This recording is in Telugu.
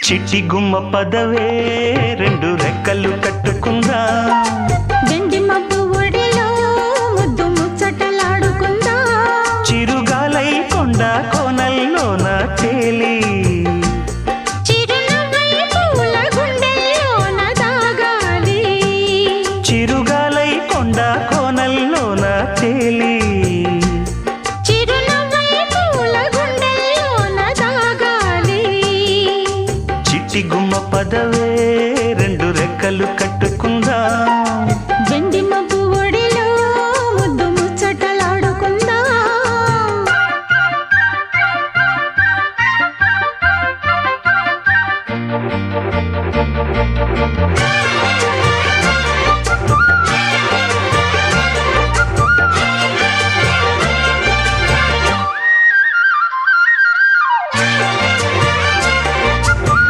చిట్టి గుమ్మ పదవే రెండు రెక్కలు కట్టుకుందా వెండి మబ్బు ఒడిలో ముద్దు ముచ్చటలాడుకుందా చిరుగాలై కొండ కోనల్లోన తేలి చిరునవ్వై పూల గుండెల్లోన దాగాలి చిరుగాలై కొండ కోనల్లోన తేలి చిరునవ్వై పూల గుండెల్లోన దాగాలి చిట్టి గుమ్మ పదవే రెండు రెక్కలు